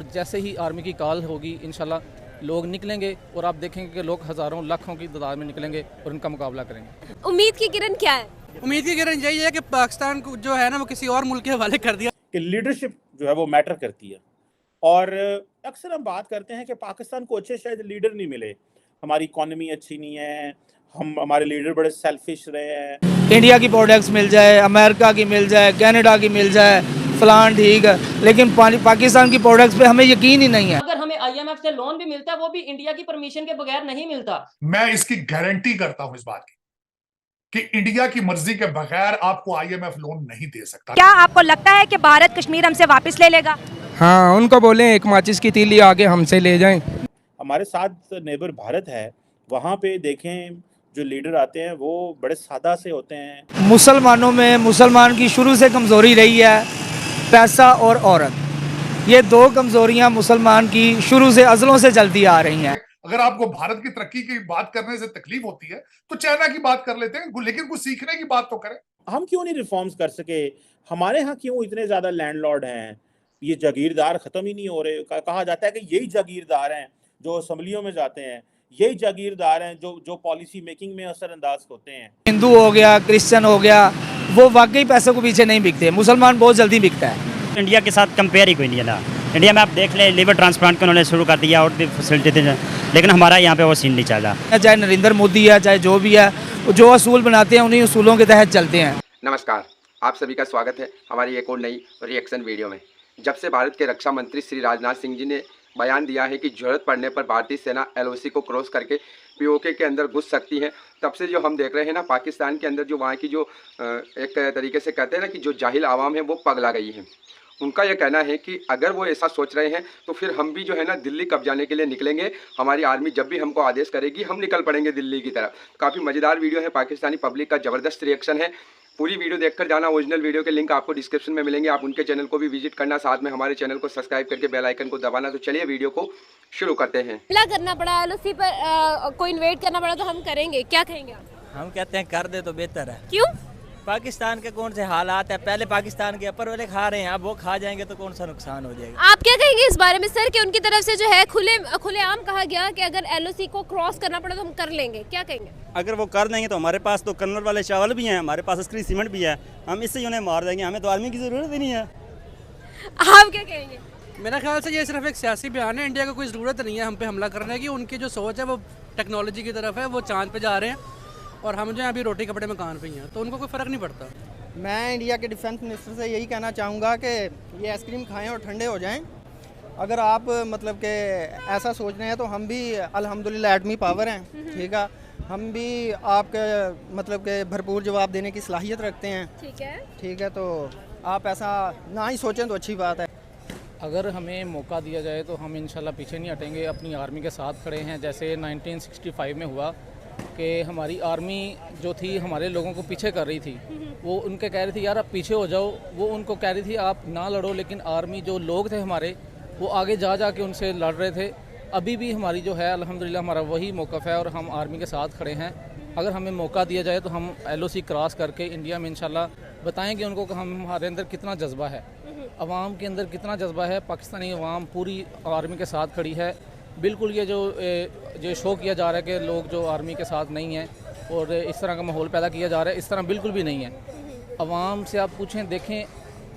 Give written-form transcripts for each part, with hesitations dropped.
और जैसे ही आर्मी की कॉल होगी इंशाल्लाह लोग निकलेंगे और आप देखेंगे कि लोग हज़ारों लाखों की तादाद में निकलेंगे और उनका मुकाबला करेंगे। उम्मीद की किरण क्या है? उम्मीद की किरण यही है कि पाकिस्तान को जो है ना वो किसी और मुल्क के हवाले कर दिया कि लीडरशिप जो है वो मैटर करती है। और अक्सर हम बात करते हैं कि पाकिस्तान को अच्छे शायद लीडर नहीं मिले, हमारी इकॉनमी अच्छी नहीं है, हमारे लीडर बड़े सेल्फिश रहे हैं। इंडिया की प्रोडक्ट्स मिल जाए, अमेरिका की मिल जाए, कनाडा की मिल जाए, फलान ठीक है, लेकिन पाकिस्तान की प्रोडक्ट्स पे हमें यकीन ही नहीं है। अगर हमें आईएमएफ से लोन भी मिलता है वो भी इंडिया की परमिशन के बगैर नहीं मिलता। मैं इसकी गारंटी करता हूं इस बात की कि इंडिया की मर्जी के बगैर आपको आईएमएफ लोन नहीं दे सकता। क्या आपको लगता है कि भारत कश्मीर हमसे वापस ले लेगा? हाँ, उनको बोले एक माचिस की तीली आगे हमसे ले जाएं। हमारे साथ नेबर भारत है, वहाँ पे देखें जो लीडर आते हैं वो बड़े सादा से होते हैं। मुसलमानों में मुसलमान की शुरू से कमज़ोरी रही है पैसा और औरत। ये दो कमज़ोरियाँ मुसलमान की शुरू से अज़लों से चलती आ रही हैं। अगर आपको भारत की तरक्की की बात करने से तकलीफ होती है तो चाइना की बात कर लेते हैं, लेकिन कुछ सीखने की बात तो करें। हम क्यों नहीं रिफॉर्म्स कर सके? हमारे यहाँ क्यों इतने ज़्यादा लैंडलॉर्ड हैं? ये जागीरदार ख़त्म ही नहीं हो रहे। कहा जाता है कि यही जागीरदार हैं जो असम्बलियों में जाते हैं, यही जागीरदार हैं जो पॉलिसी मेकिंग में असरअंदाज होते हैं। हिंदू हो गया, क्रिश्चियन हो गया, वो वाकई पैसों को पीछे नहीं बिकते। मुसलमान बहुत जल्दी बिकता है। इंडिया के साथ कंपेयर ही कोई नहीं है ना। इंडिया में आप देख लें लिवर ट्रांसप्लांट को उन्होंने शुरू कर दिया और भी फैसिलिटी थी, लेकिन हमारा यहाँ पे वो सीन नहीं चल रहा। चाहे नरेंद्र मोदी है, चाहे जो भी है, जो असूल बनाते हैं उन्हीं असूलों के तहत चलते हैं। नमस्कार, आप सभी का स्वागत है हमारी एक और नई रिएक्शन वीडियो में। जब से भारत के रक्षा मंत्री श्री राजनाथ सिंह जी ने बयान दिया है कि जरूरत पड़ने पर भारतीय सेना एलओसी को क्रॉस करके पीओके के अंदर घुस सकती है, तब से जो हम देख रहे हैं ना पाकिस्तान के अंदर जो वहाँ की जो एक तरीके से कहते हैं ना कि जो जाहिल आवाम है वो पगला गई है। उनका यह कहना है कि अगर वो ऐसा सोच रहे हैं तो फिर हम भी जो है ना दिल्ली कब जाने के लिए निकलेंगे। हमारी आर्मी जब भी हमको आदेश करेगी हम निकल पड़ेंगे दिल्ली की तरफ। काफ़ी मज़ेदार वीडियो है, पाकिस्तानी पब्लिक का ज़बरदस्त रिएक्शन है। पूरी वीडियो देखकर जाना। ओरिजिनल वीडियो के लिंक आपको डिस्क्रिप्शन में मिलेंगे, आप उनके चैनल को भी विजिट करना, साथ में हमारे चैनल को सब्सक्राइब करके बेल आइकन को दबाना। तो चलिए वीडियो को शुरू करते हैं। हमला करना पड़ा, एलओसी पर कोई इन्वेट करना पड़ा तो हम करेंगे, क्या कहेंगे आप? हम कहते हैं कर दे तो बेहतर है। क्यों? पाकिस्तान के कौन से हालात है, पहले पाकिस्तान के अपर वाले खा रहे हैं, अब वो खा जाएंगे तो कौन सा नुकसान हो जाएगा। आप क्या कहेंगे इस बारे में सर कि उनकी तरफ से जो है खुलेआम कहा गया कि अगर एलओसी को क्रॉस करना पड़ा तो हम कर लेंगे, क्या कहेंगे? अगर वो कर देंगे तो हमारे पास तो कन्नड़ वाले चावल भी हैं, हमारे पास अस्करी सीमेंट भी है, हम इससे उन्हें मार देंगे, हमें तो आर्मी की ज़रूरत ही नहीं है। आप क्या कहेंगे? मेरा ख्याल से ये सिर्फ एक सियासी बयान है। इंडिया को कोई ज़रूरत नहीं है हम पे हमला करने की। उनकी जो सोच है वो टेक्नोलॉजी की तरफ है, वो चांद पे जा रहे हैं और हम जो है अभी रोटी कपड़े मकान पे ही हैं, तो उनको कोई फ़र्क नहीं पड़ता। मैं इंडिया के डिफेंस मिनिस्टर से यही कहना चाहूँगा कि ये आइसक्रीम खाएं और ठंडे हो जाएं। अगर आप मतलब कि ऐसा सोच रहे हैं तो हम भी अल्हम्दुलिल्लाह एटमी पावर हैं, ठीक है, हम भी आपके मतलब के भरपूर जवाब देने की सलाहियत रखते हैं। ठीक है, तो आप ऐसा ना ही सोचें तो अच्छी बात है। अगर हमें मौका दिया जाए तो हम इंशाल्लाह पीछे नहीं हटेंगे, अपनी आर्मी के साथ खड़े हैं। जैसे 1965 में हुआ कि हमारी आर्मी जो थी हमारे लोगों को पीछे कर रही थी, वो उनके कह रही थी यार आप पीछे हो जाओ, वो उनको कह रही थी आप ना लड़ो, लेकिन आर्मी जो लोग थे हमारे वो आगे जा के उनसे लड़ रहे थे। अभी भी हमारी जो है अल्हम्दुलिल्लाह हमारा वही मौक़िफ़ है और हम आर्मी के साथ खड़े हैं। अगर हमें मौका दिया जाए तो हम एलओसी क्रॉस करके इंडिया में इंशाल्लाह बताएंगे उनको कि हमारे अंदर कितना जज्बा है, अवाम के अंदर कितना जज्बा है। पाकिस्तानी अवाम पूरी आर्मी के साथ खड़ी है। बिल्कुल ये जो शो किया जा रहा है कि लोग जो आर्मी के साथ नहीं हैं और इस तरह का माहौल पैदा किया जा रहा है, इस तरह बिल्कुल भी नहीं है। अवाम से आप पूछें, देखें,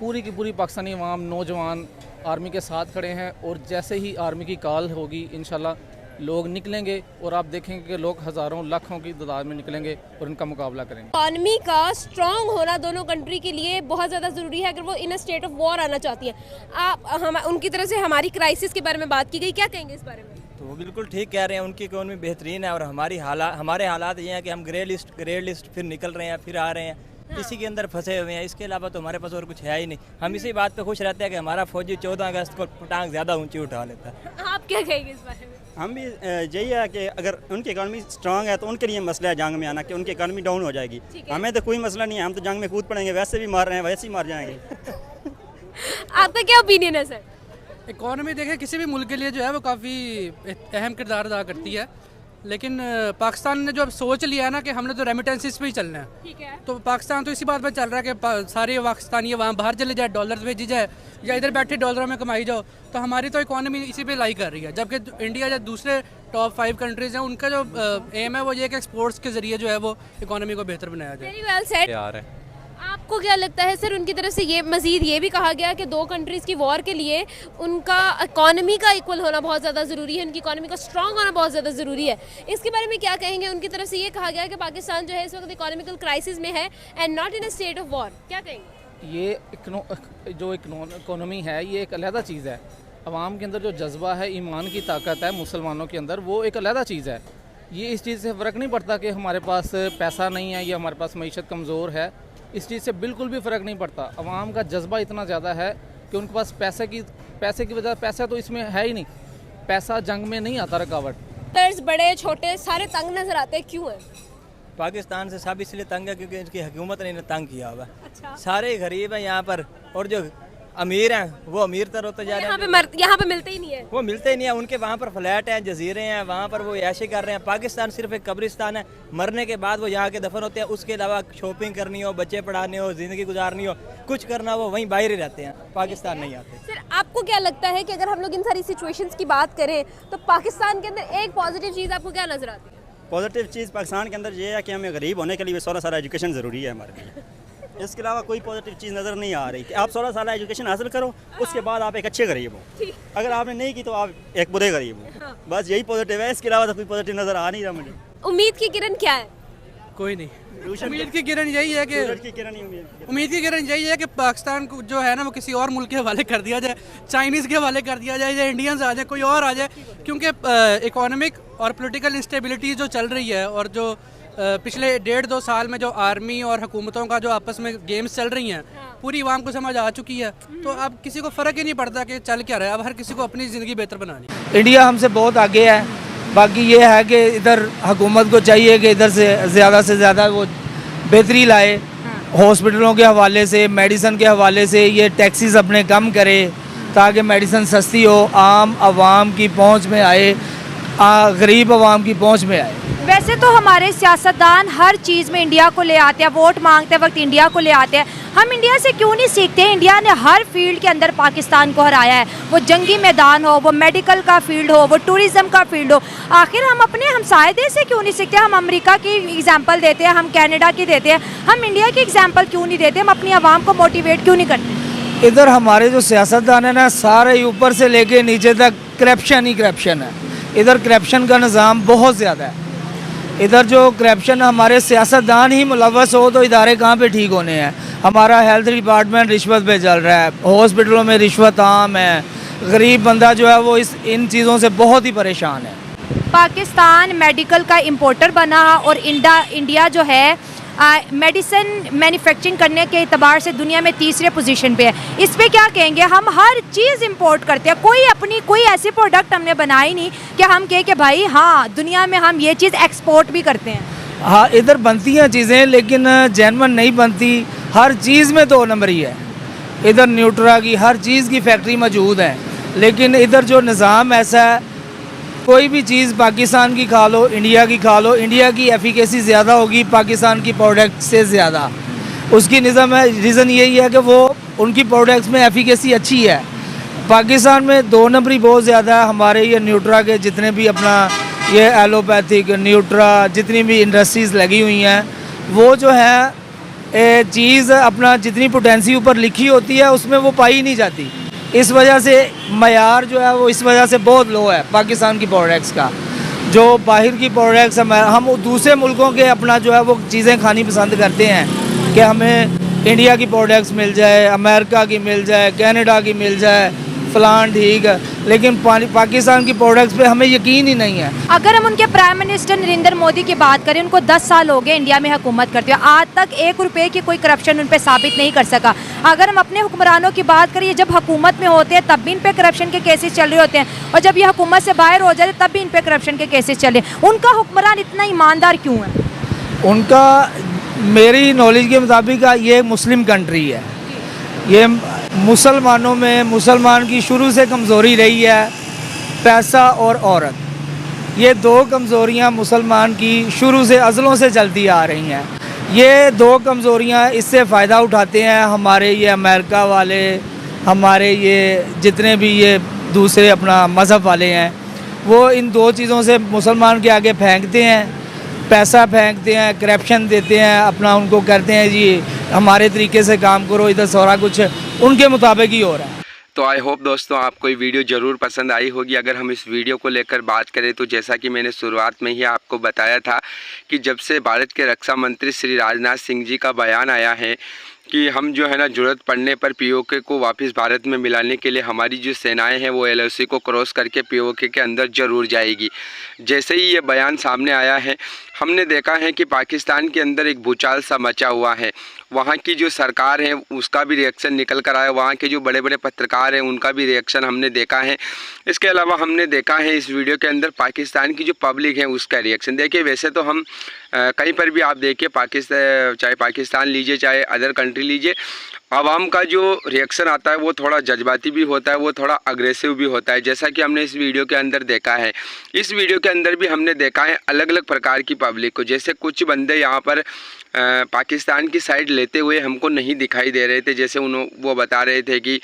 पूरी की पूरी पाकिस्तानी अवाम नौजवान आर्मी के साथ खड़े हैं और जैसे ही आर्मी की कॉल होगी इंशाल्लाह लोग निकलेंगे और आप देखेंगे कि लोग हज़ारों लाखों की तादाद में निकलेंगे और उनका मुकाबला करेंगे। इकॉनमी का स्ट्रॉन्ग होना दोनों कंट्री के लिए बहुत ज़्यादा ज़रूरी है अगर वो इन अ स्टेट ऑफ वॉर आना चाहती है। आप उनकी तरफ से हमारी क्राइसिस के बारे में बात की गई, क्या कहेंगे इस बारे में? तो वो बिल्कुल ठीक कह रहे हैं, उनकी इकोनॉमी बेहतरीन है और हमारे हालात ये हैं कि हम ग्रे लिस्ट फिर निकल रहे हैं, फिर आ रहे हैं, इसी के अंदर फंसे हुए हैं। इसके अलावा तो हमारे पास और कुछ है ही नहीं। हम इसी बात पे खुश रहते हैं कि हमारा फौजी 14 अगस्त को टांग ज़्यादा ऊंची उठा लेता है। आप क्या कहेंगे इस बारे में? हम भी यही है कि अगर उनकी इकॉनमी स्ट्रांग है तो उनके लिए मसला है जंग में आना कि उनकी इकॉनमी डाउन हो जाएगी। हमें तो कोई मसला नहीं है, हम तो जंग में कूद पड़ेंगे, वैसे भी मार रहे हैं, वैसे ही मार जाएंगे। आपका क्या ओपिनियन है सर? इकॉनमी देखें किसी भी मुल्क के लिए जो है वो काफ़ी अहम किरदार अदा करती है लेकिन पाकिस्तान ने जो अब सोच लिया है ना कि हमने तो रेमिटेंसेस पे ही चलना है, ठीक है। तो पाकिस्तान तो इसी बात पे चल रहा है कि सारे पाकिस्तानी वहाँ बाहर चले जाए, डॉलर भेजी जाए या इधर बैठे डॉलरों में कमाई जाओ, तो हमारी तो इकोनॉमी इसी पे लाई कर रही है। जबकि इंडिया या दूसरे टॉप 5 कंट्रीज़ हैं, उनका जो एम है वो ये कि एक्सपोर्ट्स के ज़रिए जो है वो इकोनॉमी को बेहतर बनाया जाए। Very well said. यार है आपको क्या लगता है सर, उनकी तरफ से ये मजीद ये भी कहा गया कि 2 कंट्रीज़ की वॉर के लिए उनका इकोनॉमी का इक्वल होना बहुत ज़्यादा ज़रूरी है, उनकी इकोनॉमी का स्ट्रॉन्ग होना बहुत ज़्यादा ज़रूरी है। इसके बारे में क्या कहेंगे? उनकी तरफ से ये कहा गया कि पाकिस्तान जो है इस वक्त इकोनॉमिकल क्राइसिस में है and not in a state of war, क्या कहेंगे? ये जो इकोनॉमी है ये एक अलहदा चीज़ है। अवाम के अंदर जो जज्बा है, ईमान की ताकत है मुसलमानों के अंदर, वो एक अलहदा चीज़ है। ये इस चीज़ से फ़र्क नहीं पड़ता कि हमारे पास पैसा नहीं है या हमारे पास मईशत कमज़ोर है, इस चीज़ से बिल्कुल भी फ़र्क नहीं पड़ता। अवाम का जज्बा इतना ज़्यादा है कि उनके पास पैसे की वजह, पैसा तो इसमें है ही नहीं, पैसा जंग में नहीं आता रुकावट। तर्ज बड़े छोटे सारे तंग नज़र आते हैं, क्यों है? पाकिस्तान से सब इसलिए तंग है क्योंकि इनकी हुकूमत ने इन्हें तंग किया हुआ है। अच्छा। सारे गरीब हैं यहाँ पर, और जो अमीर हैं वो अमीर तर होते जा रहे हैं। यहाँ पे मिलते ही नहीं है, वो मिलते ही नहीं है। उनके वहाँ पर फ्लैट हैं, जजीरे हैं, वहाँ पर वो ऐशे कर रहे हैं। पाकिस्तान सिर्फ एक कब्रिस्तान है, मरने के बाद वो यहाँ के दफन होते हैं। उसके अलावा शॉपिंग करनी हो, बच्चे पढ़ाने हो, ज़िंदगी गुजारनी हो, कुछ करना हो, वहीं बाहर ही रहते हैं, पाकिस्तान नहीं आते। सर आपको क्या लगता है कि अगर हम लोग इन सारी सिचुएशंस की बात करें तो पाकिस्तान के अंदर एक पॉजिटिव चीज़ आपको क्या नजर आती है? पॉजिटिव चीज़ पाकिस्तान के अंदर ये है कि हमें गरीब होने के लिए 16 साल एजुकेशन ज़रूरी है हमारे लिए। इसके अलावा कोई पॉजिटिव चीज़ नज़र नहीं आ रही कि आप 16 साल एजुकेशन हासिल करो, उसके बाद आप एक अच्छे गरीब हो। अगर आपने नहीं की तो आप एक बुरे गरीब हो। बस यही पॉजिटिव है, इसके अलावा तो कोई पॉजिटिव नज़र आ नहीं रहा मुझे। उम्मीद की किरण क्या है? कोई नहीं। उम्मीद की किरण यही है कि उम्मीद की किरण यही है कि पाकिस्तान को जो है ना वो किसी और मुल्क के हवाले कर दिया जाए, चाइनीज़ के हवाले कर दिया जाए, या इंडियंस आ जाए, कोई और आ जाए, क्योंकि इकोनॉमिक और पॉलिटिकल इंस्टेबिलिटी जो चल रही है और जो पिछले 1.5-2 साल में जो आर्मी और हुकूमतों का जो आपस में गेम्स चल रही हैं, पूरी आवाम को समझ आ चुकी है। तो अब किसी को फ़र्क ही नहीं पड़ता कि चल क्या रहा है, अब हर किसी को अपनी ज़िंदगी बेहतर बनानी है। इंडिया हमसे बहुत आगे है, बाकी ये है कि इधर हुकूमत को चाहिए कि इधर से ज़्यादा वो बेहतरी लाए। हॉस्पिटलों के हवाले से, मेडिसिन के हवाले से ये टैक्सेस अपने कम करे ताकि मेडिसिन सस्ती हो, आम आवाम की पहुंच में आए, गरीब आवाम की पहुंच में आए। वैसे तो हमारे सियासतदान हर चीज़ में इंडिया को ले आते हैं, वोट मांगते वक्त इंडिया को ले आते हैं। हम इंडिया से क्यों नहीं सीखते? इंडिया ने हर फील्ड के अंदर पाकिस्तान को हराया है, वो जंगी मैदान हो, वो मेडिकल का फील्ड हो, वो टूरिज़्म का फील्ड हो। आखिर हम अपने हमसाए देश से क्यों नहीं सीखते? हम अमेरिका की एग्जाम्पल देते हैं, हम कनाडा की देते हैं, हम इंडिया की एग्जाम्पल क्यों नहीं देते? हम अपनी आवाम को मोटिवेट क्यों नहीं करते? इधर हमारे जो सियासतदान है ना, सारे ऊपर से लेके नीचे तक करप्शन ही करप्शन है। इधर करप्शन का निज़ाम बहुत ज़्यादा है। इधर जो करप्शन, हमारे सियासतदान ही मुलव्वस हो तो इदारे कहाँ पे ठीक होने हैं? हमारा हेल्थ डिपार्टमेंट रिश्वत पे चल रहा है, हॉस्पिटलों में रिश्वत आम है, गरीब बंदा जो है वो इन चीज़ों से बहुत ही परेशान है। पाकिस्तान मेडिकल का इंपोर्टर बना और इंडिया जो है मेडिसिन मैन्युफैक्चरिंग करने के एतबार से दुनिया में 3रे पोजीशन पे है। इस पे क्या कहेंगे? हम हर चीज़ इंपोर्ट करते हैं, कोई ऐसी प्रोडक्ट हमने बनाई नहीं कि हम कहें कि भाई हाँ दुनिया में हम ये चीज़ एक्सपोर्ट भी करते हैं। हाँ, इधर बनती हैं चीज़ें लेकिन जेन्युइन नहीं बनती, हर चीज़ में 2 नंबरी है। इधर न्यूट्रा की हर चीज़ की फैक्ट्री मौजूद है, लेकिन इधर जो निज़ाम ऐसा है, कोई भी चीज़ पाकिस्तान की खा लो, इंडिया की खा लो, इंडिया की एफिकेसी ज़्यादा होगी पाकिस्तान की प्रोडक्ट से ज़्यादा। उसकी रीज़न यही है कि वो उनकी प्रोडक्ट्स में एफिकेसी अच्छी है। पाकिस्तान में 2 नंबरी बहुत ज़्यादा है। हमारे ये न्यूट्रा के जितने भी अपना ये एलोपैथिक न्यूट्रा जितनी भी इंडस्ट्रीज़ लगी हुई हैं, वो जो है चीज़ अपना जितनी पोटेंसी ऊपर लिखी होती है उसमें वो पाई नहीं जाती। इस वजह से मयार जो है वो इस वजह से बहुत लो है पाकिस्तान की प्रोडक्ट्स का। जो बाहर की प्रोडक्ट्स हम दूसरे मुल्कों के अपना जो है वो चीज़ें खानी पसंद करते हैं कि हमें इंडिया की प्रोडक्ट्स मिल जाए, अमेरिका की मिल जाए, कनाडा की मिल जाए, फलान ठीक है, लेकिन पाकिस्तान की प्रोडक्ट्स पे हमें यकीन ही नहीं है। अगर हम उनके प्राइम मिनिस्टर नरेंद्र मोदी की बात करें, उनको 10 साल हो गए इंडिया में हुकूमत करते हुए, आज तक 1 रुपये की कोई करप्शन उन पर साबित नहीं कर सका। अगर हम अपने हुक्मरानों की बात करें, जब हुकूमत में होते हैं तब भी इन पे करप्शन के केसेस चल रहे होते हैं, और जब ये हुकूमत से बाहर हो जाते तब भी इन पे करप्शन के केसेस चले। उनका हुक्मरान इतना ईमानदार क्यों है? उनका मेरी नॉलेज के मुताबिक ये मुस्लिम कंट्री है, ये मुसलमानों में मुसलमान की शुरू से कमज़ोरी रही है पैसा और औरत। ये दो कमज़ोरियाँ मुसलमान की शुरू से अज़लों से चलती आ रही हैं। ये दो कमज़ोरियाँ इससे फ़ायदा उठाते हैं हमारे ये अमेरिका वाले, हमारे ये जितने भी ये दूसरे अपना मज़हब वाले हैं, वो इन दो चीज़ों से मुसलमान के आगे फेंकते हैं, पैसा फेंकते हैं, करप्शन देते हैं, अपना उनको करते हैं जी हमारे तरीके से काम करो, इधर सारा कुछ उनके मुताबिक ही हो रहा है। तो आई होप दोस्तों आपको ये वीडियो ज़रूर पसंद आई होगी। अगर हम इस वीडियो को लेकर बात करें तो जैसा कि मैंने शुरुआत में ही आपको बताया था कि जब से भारत के रक्षा मंत्री श्री राजनाथ सिंह जी का बयान आया है कि हम जो है ना ज़रूरत पड़ने पर पीओके को वापस भारत में मिलाने के लिए हमारी जो सेनाएं हैं वो एलओसी को क्रॉस करके पीओके के अंदर ज़रूर जाएगी। जैसे ही ये बयान सामने आया है हमने देखा है कि पाकिस्तान के अंदर एक भूचाल सा मचा हुआ है। वहाँ की जो सरकार है उसका भी रिएक्शन निकल कर आया, वहाँ के जो बड़े बड़े पत्रकार हैं उनका भी रिएक्शन हमने देखा है। इसके अलावा हमने देखा है इस वीडियो के अंदर पाकिस्तान की जो पब्लिक है उसका रिएक्शन। देखिए वैसे तो हम कहीं पर भी आप देखिए पाकिस्तान, चाहे पाकिस्तान लीजिए चाहे अदर कंट्री लीजिए, आवाम का जो रिएक्शन आता है वो थोड़ा जज्बाती भी होता है, वो थोड़ा अग्रेसिव भी होता है, जैसा कि हमने इस वीडियो के अंदर देखा है। इस वीडियो के अंदर भी हमने देखा है अलग अलग प्रकार की पब्लिक को। जैसे कुछ बंदे यहाँ पर पाकिस्तान की साइड लेते हुए हमको नहीं दिखाई दे रहे थे। जैसे वो बता रहे थे कि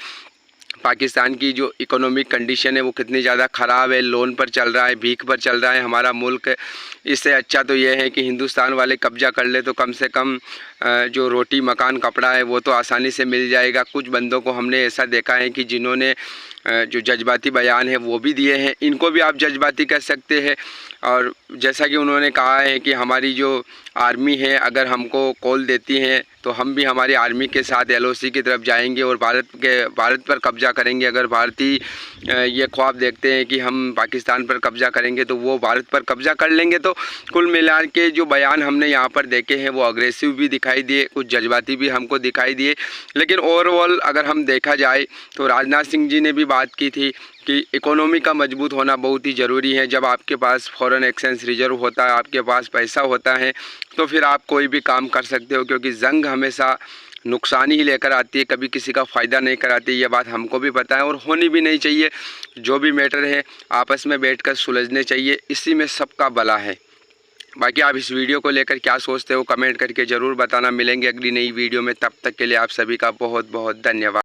पाकिस्तान की जो इकोनॉमिक कंडीशन है वो कितनी ज़्यादा ख़राब है, लोन पर चल रहा है, भीख पर चल रहा है हमारा मुल्क। इससे अच्छा तो ये है कि हिंदुस्तान वाले कब्जा कर ले तो कम से कम जो रोटी मकान कपड़ा है वो तो आसानी से मिल जाएगा। कुछ बंदों को हमने ऐसा देखा है कि जिन्होंने जो जज्बाती बयान है वो भी दिए हैं, इनको भी आप जज्बाती कह सकते हैं। और जैसा कि उन्होंने कहा है कि हमारी जो आर्मी है अगर हमको कॉल देती हैं तो हम भी हमारी आर्मी के साथ एलओसी की तरफ जाएंगे और भारत पर कब्जा करेंगे। अगर भारतीय ये ख्वाब देखते हैं कि हम पाकिस्तान पर कब्जा करेंगे तो वो भारत पर कब्जा कर लेंगे। तो कुल मिला के जो बयान हमने यहाँ पर देखे हैं वो अग्रेसिव भी दिखाई दिए, कुछ जज्बाती भी हमको दिखाई दिए। लेकिन ओवरऑल अगर हम देखा जाए तो राजनाथ सिंह जी ने भी बात की थी कि इकोनॉमी का मजबूत होना बहुत ही ज़रूरी है। जब आपके पास फॉरेन एक्सचेंज रिजर्व होता है, आपके पास पैसा होता है तो फिर आप कोई भी काम कर सकते हो, क्योंकि जंग हमेशा नुकसान ही लेकर आती है, कभी किसी का फ़ायदा नहीं कराती। ये बात हमको भी पता है और होनी भी नहीं चाहिए। जो भी मैटर है आपस में बैठकर सुलझने चाहिए, इसी में सबका भला है। बाकी आप इस वीडियो को लेकर क्या सोचते हो कमेंट करके ज़रूर बताना। मिलेंगे अगली नई वीडियो में, तब तक के लिए आप सभी का बहुत बहुत धन्यवाद।